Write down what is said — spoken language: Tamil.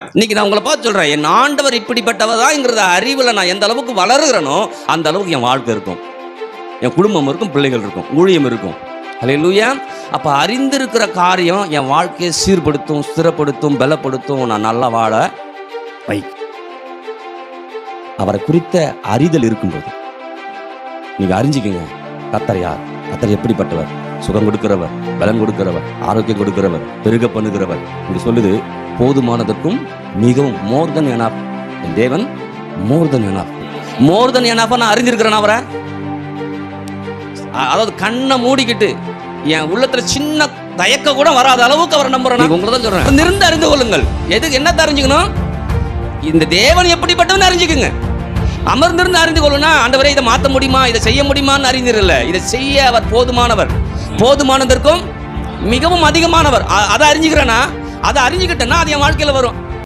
இன்னைக்கு நான் உங்களை பார்த்து சொல்றேன், என் ஆண்டவர் இப்படிப்பட்டவதாங்கிறத அறிவில் நான் எந்த அளவுக்கு வளருகிறேனோ அந்த அளவுக்கு என் வாழ்க்கை இருக்கும், என் குடும்பம் இருக்கும், பிள்ளைகள் இருக்கும், ஊழியம் இருக்கும். அல்லேலூயா. அப்ப அறிந்திருக்கிற காரியம் என் வாழ்க்கையை சீர்படுத்தும், ஸ்திரப்படுத்தும், பலப்படுத்தும், நான் நல்லா வாழ வை. அவரை குறித்த அறிதல் இருக்கும்போது நீங்க அறிஞ்சிக்கங்க, கர்த்தர் யார், கர்த்தர் எப்படிப்பட்டவர், சுகம் கொடுக்கிறவர், பலன் கொடுக்கிறவர், ஆரோக்கியம் கொடுக்கிறவர், பெருக பண்ணுகிறவர். இங்க சொல்லுது போதுமானதற்கும் மிகவும் மோர் தென் எனாஃப். என் தேவன் மோர் தென் எனாஃப். மோர் தென் எனாஃப் நான் அறிஞ்சிருக்கிறேன் அவரை. அதாவது கண்ணை மூடிக்கிட்டு என் உள்ளத்துல சின்ன தயக்க கூட வராத அளவுக்கு அவரை நம்புறேன். உங்களை தான் சொல்றேன், நிருந்து அறிந்து கொள்ளுங்கள். எதுக்கு என்ன தெரிஞ்சுக்கணும்? இந்த தேவன் எப்படிப்பட்டவன்னு அறிஞ்சுக்குங்க. அமர்ந்திருந்து அறிந்து கொள்ளுனா, ஆண்டவரே இதை மாற்ற முடியுமா, இதை செய்ய முடியுமான்னு அறிந்திரல. இதை செய்ய அவர் போதுமானவர், போதுமானதற்கும் மிகவும் அதிகமானவர். அதை அறிஞ்சுக்கிறேன்னா, அதை அறிஞ்சுக்கிட்டேன்னா அது என் வாழ்க்கையில் வரும்.